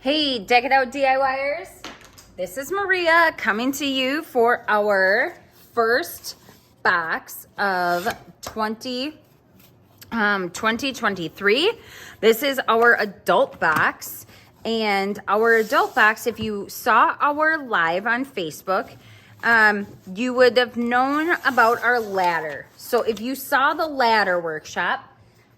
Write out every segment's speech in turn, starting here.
Hey, Deck It Out DIYers. This is Maria coming to you for our first box of 2023. This is our adult box. And our adult box, if you saw our live on Facebook, you would have known about our ladder. So if you saw the ladder workshop,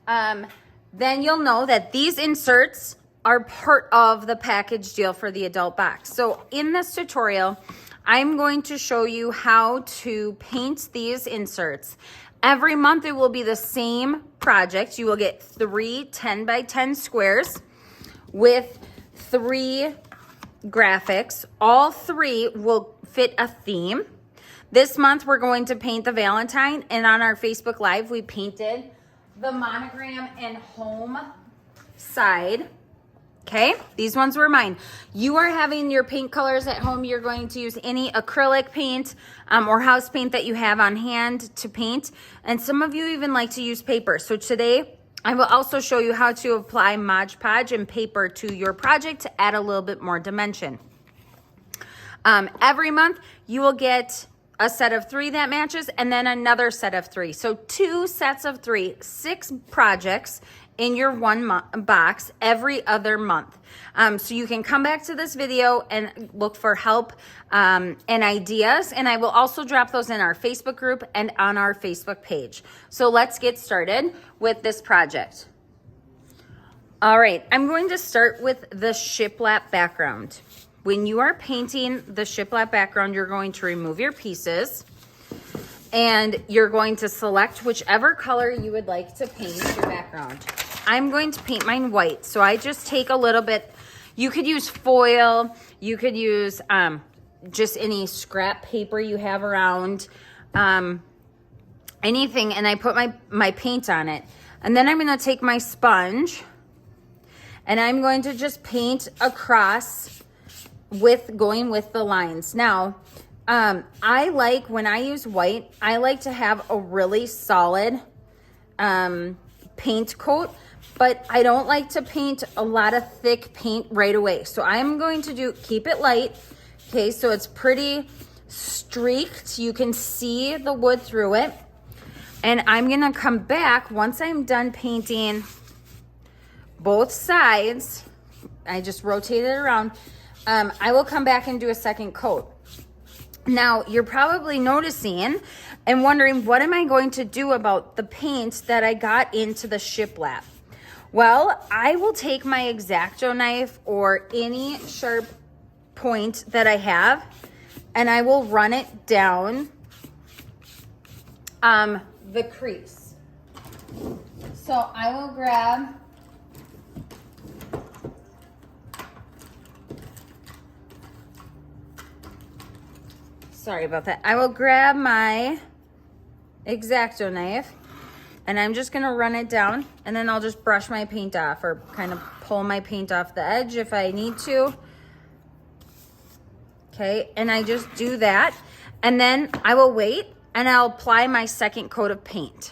then you'll know that these inserts are part of the package deal for the adult box. So in this tutorial, I'm going to show you how to paint these inserts. Every month it will be the same project. You will get 3 10 by 10 squares with 3 graphics. All 3 will fit a theme. This month we're going to paint the Valentine, and on our Facebook Live we painted the monogram and home side. Okay, these ones were mine. You are having your paint colors at home. You're going to use any acrylic paint or house paint that you have on hand to paint. And some of you even like to use paper. So today I will also show you how to apply Mod Podge and paper to your project to add a little bit more dimension. Every month you will get a set of 3 that matches and then another set of 3. So 2 sets of 3, 6 projects in your one box every other month. So you can come back to this video and look for help and ideas. And I will also drop those in our Facebook group and on our Facebook page. So let's get started with this project. All right, I'm going to start with the shiplap background. When you are painting the shiplap background, you're going to remove your pieces and you're going to select whichever color you would like to paint your background. I'm going to paint mine white, so I just take a little bit. You could use foil, you could use just any scrap paper you have around, anything, and I put my paint on it. And then I'm going to take my sponge and I'm going to just paint across going with the lines. Now, I like, when I use white, I like to have a really solid paint coat, but I don't like to paint a lot of thick paint right away. So I'm going to keep it light, okay, so it's pretty streaked. You can see the wood through it. And I'm gonna come back once I'm done painting both sides. I just rotate it around. I will come back and do a second coat. Now, you're probably noticing and wondering, what am I going to do about the paint that I got into the shiplap? Well, I will take my X-Acto knife or any sharp point that I have, and I will run it down the crease. So I will grab sorry about that. I will grab my X-Acto knife and I'm just gonna run it down, and then I'll just brush my paint off or kind of pull my paint off the edge if I need to. Okay, and I just do that. And then I will wait and I'll apply my second coat of paint.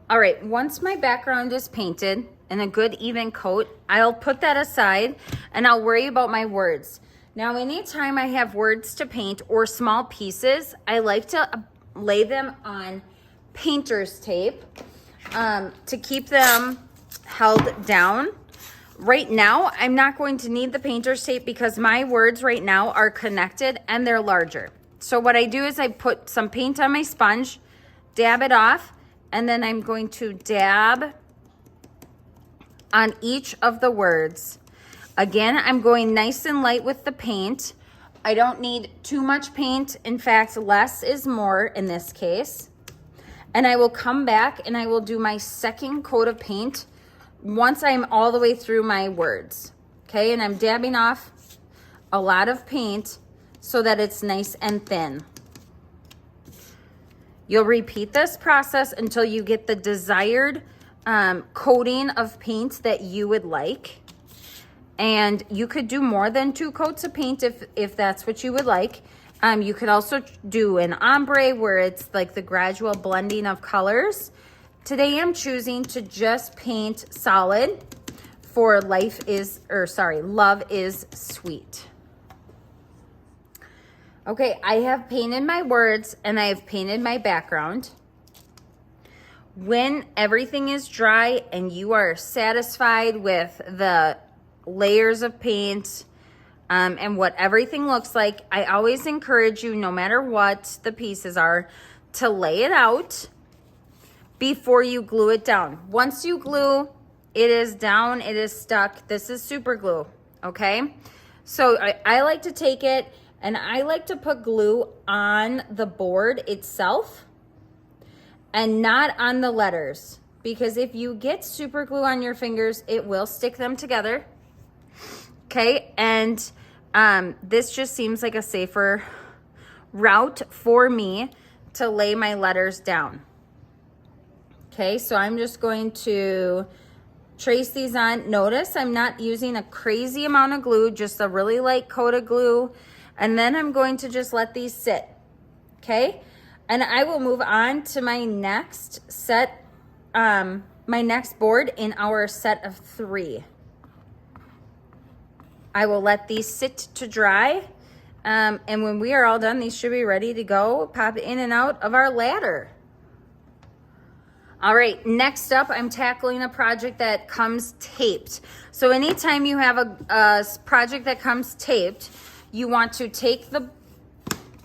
All right, once my background is painted in a good even coat, I'll put that aside and I'll worry about my words. Now, anytime I have words to paint or small pieces, I like to lay them on painter's tape to keep them held down. Right now, I'm not going to need the painter's tape because my words right now are connected and they're larger. So what I do is I put some paint on my sponge, dab it off, and then I'm going to dab on each of the words. Again, I'm going nice and light with the paint. I don't need too much paint. In fact, less is more in this case. And I will come back and I will do my second coat of paint once I'm all the way through my words. Okay, and I'm dabbing off a lot of paint so that it's nice and thin. You'll repeat this process until you get the desired coating of paint that you would like. And you could do more than 2 coats of paint if that's what you would like. You could also do an ombre where it's like the gradual blending of colors. Today I'm choosing to just paint solid for love is sweet. Okay, I have painted my words and I have painted my background. When everything is dry and you are satisfied with the layers of paint and what everything looks like, I always encourage you, no matter what the pieces are, to lay it out before you glue it down. Once you glue, it is down, it is stuck. This is super glue, okay? So I like to take it and I like to put glue on the board itself and not on the letters, because if you get super glue on your fingers, it will stick them together, okay? And this just seems like a safer route for me to lay my letters down. Okay, so I'm just going to trace these on. Notice I'm not using a crazy amount of glue, just a really light coat of glue. And then I'm going to just let these sit, okay? And I will move on to my next set, my next board in our set of 3. I will let these sit to dry. And when we are all done, these should be ready to go, pop in and out of our ladder. All right, next up, I'm tackling a project that comes taped. So anytime you have a project that comes taped, you want to take the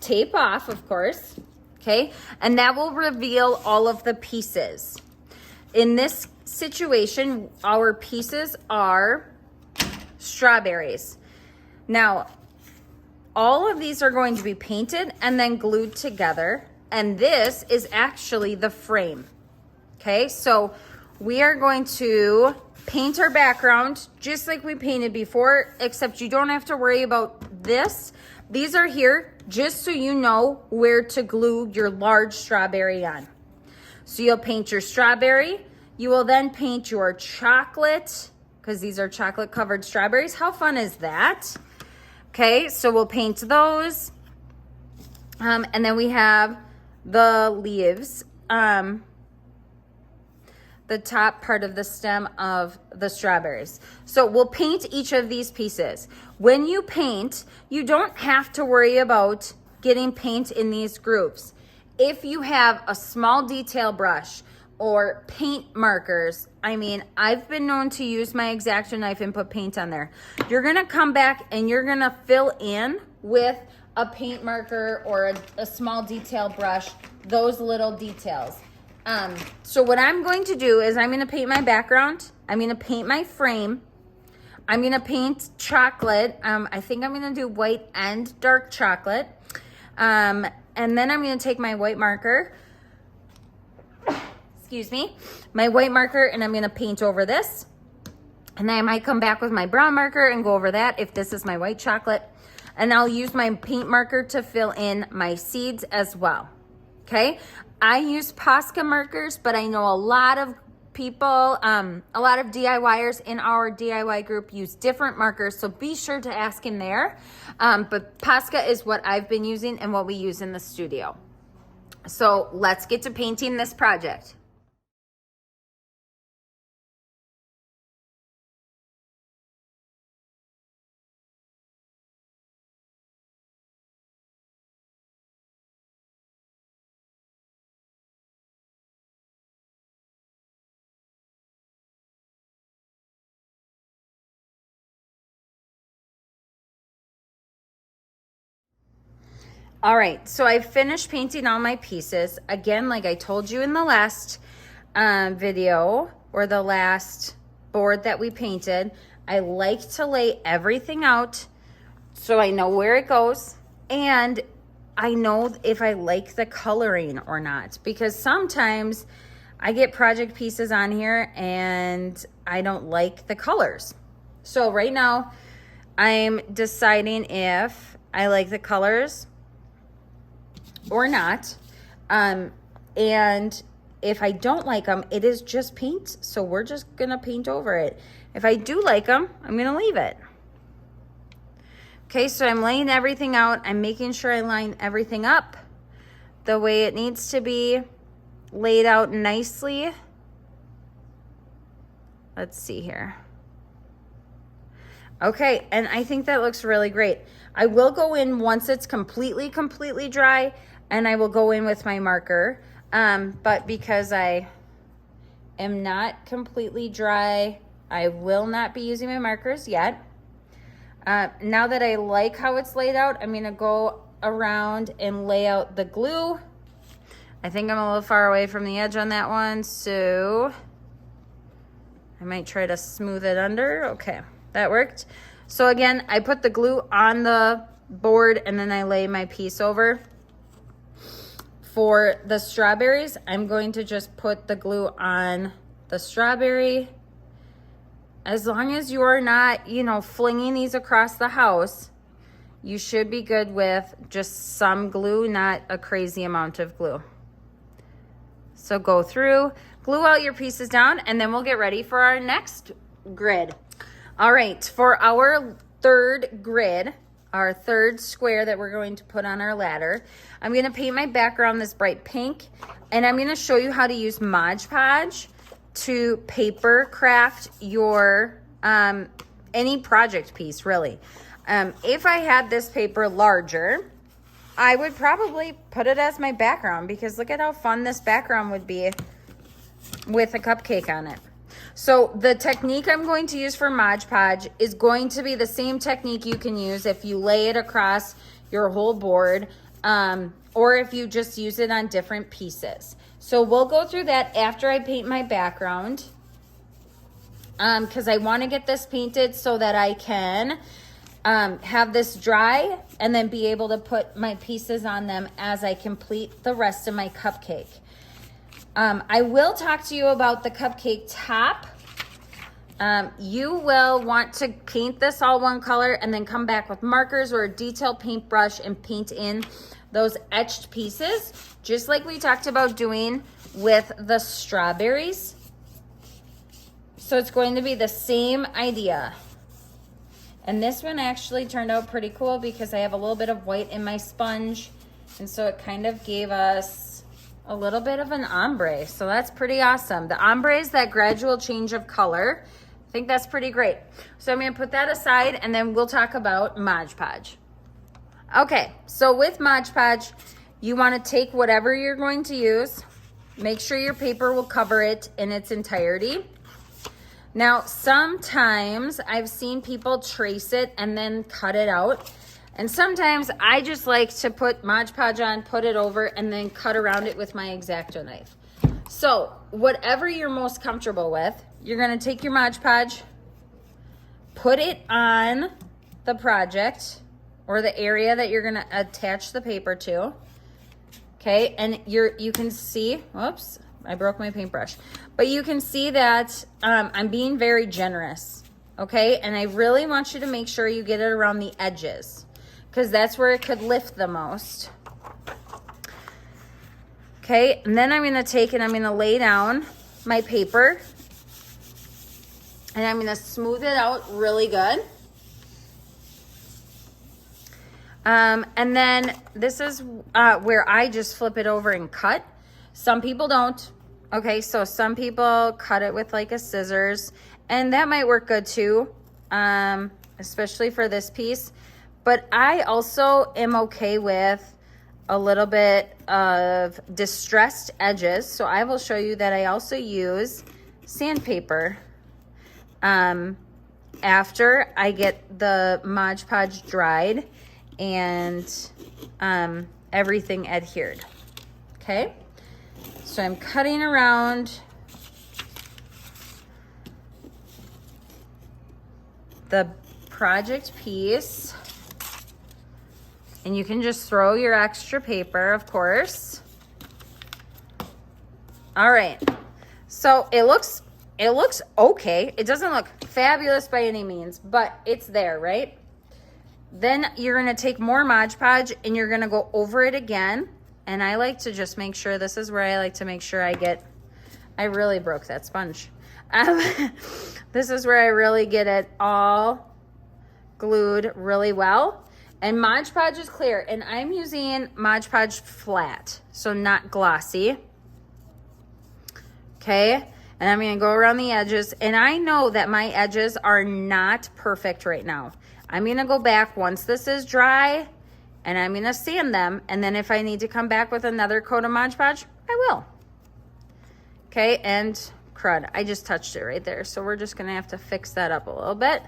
tape off, of course, okay? And that will reveal all of the pieces. In this situation, our pieces are strawberries. Now, all of these are going to be painted and then glued together, and this is actually the frame. Okay, so we are going to paint our background just like we painted before, except you don't have to worry about this. These are here just so you know where to glue your large strawberry on. So you'll paint your strawberry. You will then paint your chocolate, because these are chocolate covered strawberries. How fun is that? Okay, so we'll paint those. And then we have the leaves. The top part of the stem of the strawberries. So we'll paint each of these pieces. When you paint, you don't have to worry about getting paint in these grooves. If you have a small detail brush or paint markers, I mean, I've been known to use my X-Acto knife and put paint on there. You're gonna come back and you're gonna fill in with a paint marker or a small detail brush, those little details. So what I'm going to do is I'm going to paint my background. I'm going to paint my frame. I'm going to paint chocolate. I think I'm going to do white and dark chocolate. And then I'm going to take my white marker, my white marker, and I'm going to paint over this. And then I might come back with my brown marker and go over that if this is my white chocolate. And I'll use my paint marker to fill in my seeds as well. Okay, I use Posca markers, but I know a lot of people, a lot of DIYers in our DIY group use different markers, so be sure to ask in there. But Posca is what I've been using and what we use in the studio. So let's get to painting this project. All right, so I finished painting all my pieces. Again, like I told you in the last video or the last board that we painted, I like to lay everything out so I know where it goes and I know if I like the coloring or not, because sometimes I get project pieces on here and I don't like the colors. So right now I'm deciding if I like the colors or not. And if I don't like them, it is just paint. So we're just gonna paint over it. If I do like them, I'm gonna leave it. Okay, so I'm laying everything out. I'm making sure I line everything up the way it needs to be laid out nicely. Let's see here. Okay, and I think that looks really great. I will go in once it's completely dry, and I will go in with my marker. But because I am not completely dry, I will not be using my markers yet. Now that I like how it's laid out, I'm gonna go around and lay out the glue. I think I'm a little far away from the edge on that one, so I might try to smooth it under. Okay, that worked. So again, I put the glue on the board and then I lay my piece over. For the strawberries, I'm going to just put the glue on the strawberry. As long as you are not, you know, flinging these across the house, you should be good with just some glue, not a crazy amount of glue. So go through, glue out your pieces down, and then we'll get ready for our next grid. All right, for our third grid, our third square that we're going to put on our ladder, I'm gonna paint my background this bright pink, and I'm gonna show you how to use Mod Podge to paper craft your, any project piece, really. If I had this paper larger, I would probably put it as my background, because look at how fun this background would be with a cupcake on it. So the technique I'm going to use for Mod Podge is going to be the same technique you can use if you lay it across your whole board, or if you just use it on different pieces. So we'll go through that after I paint my background, because I want to get this painted so that I can have this dry and then be able to put my pieces on them as I complete the rest of my cupcake. I will talk to you about the cupcake top. You will want to paint this all one color and then come back with markers or a detail paintbrush and paint in those etched pieces, just like we talked about doing with the strawberries. So it's going to be the same idea. And this one actually turned out pretty cool because I have a little bit of white in my sponge, and so it kind of gave us a little bit of an ombre. So that's pretty awesome. The ombre is that gradual change of color. I think that's pretty great. So I'm gonna put that aside and then we'll talk about Mod Podge. Okay, so with Mod Podge, you wanna take whatever you're going to use, make sure your paper will cover it in its entirety. Now, sometimes I've seen people trace it and then cut it out. And sometimes I just like to put Mod Podge on, put it over, and then cut around it with my X-Acto knife. So whatever you're most comfortable with, you're gonna take your Mod Podge, put it on the project or the area that you're gonna attach the paper to. Okay, and you can see, whoops, I broke my paintbrush. But you can see that I'm being very generous, okay? And I really want you to make sure you get it around the edges, because that's where it could lift the most. Okay, and then I'm gonna take and I'm gonna lay down my paper and I'm gonna smooth it out really good. And then this is where I just flip it over and cut. Some people don't. Okay, so some people cut it with like a scissors, and that might work good too, especially for this piece. But I also am okay with a little bit of distressed edges. So I will show you that I also use sandpaper after I get the Mod Podge dried and everything adhered. Okay, so I'm cutting around the project piece, and you can just throw your extra paper, of course. All right, so it looks okay. It doesn't look fabulous by any means, but it's there, right? Then you're gonna take more Mod Podge and you're gonna go over it again. And I like to just make sure, this is where I like to make sure I really broke that sponge. This is where I really get it all glued really well. And Mod Podge is clear, and I'm using Mod Podge flat, so not glossy. Okay, And I'm going to go around the edges. And I know that my edges are not perfect right now. I'm going to go back once this is dry, and I'm going to sand them. And then if I need to come back with another coat of Mod Podge, I will. Okay, and crud, I just touched it right there. So we're just going to have to fix that up a little bit.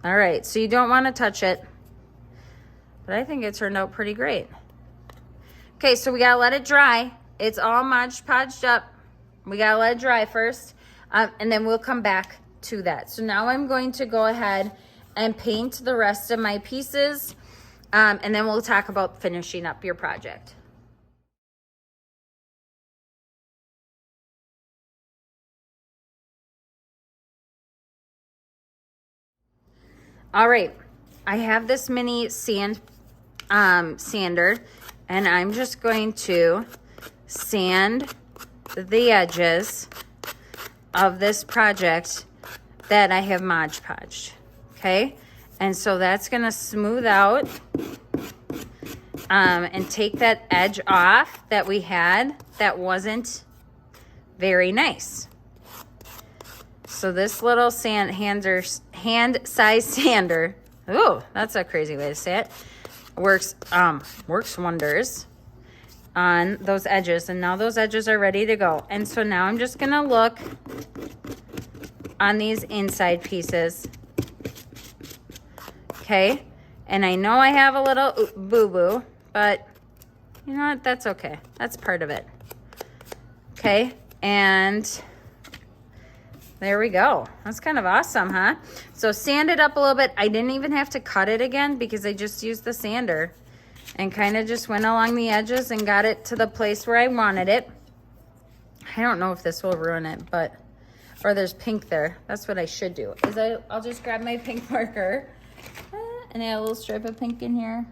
All right, so you don't want to touch it. But I think it turned out pretty great. Okay, so we got to let it dry. It's all Mod Podged up. We got to let it dry first, and then we'll come back to that. So now I'm going to go ahead and paint the rest of my pieces, and then we'll talk about finishing up your project. All right, I have this mini sander, and I'm just going to sand the edges of this project that I have Mod Podged. Okay, and so that's gonna smooth out and take that edge off that we had that wasn't very nice. So this little hand size sander, oh, that's a crazy way to say it, works wonders on those edges. And now those edges are ready to go. And so now I'm just gonna look on these inside pieces. Okay, and I know I have a little boo-boo, but you know what, that's okay. That's part of it. Okay, and there we go. That's kind of awesome, huh? So sand it up a little bit. I didn't even have to cut it again because I just used the sander and kind of just went along the edges and got it to the place where I wanted it. I don't know if this will ruin it, but, or there's pink there. That's what I should do, is I'll just grab my pink marker and add a little stripe of pink in here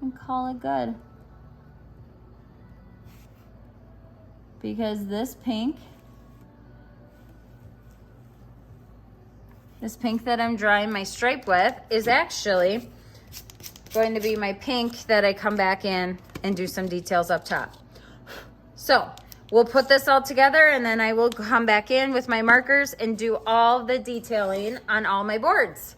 and call it good. Because this pink that I'm drawing my stripe with is actually going to be my pink that I come back in and do some details up top. So we'll put this all together, and then I will come back in with my markers and do all the detailing on all my boards.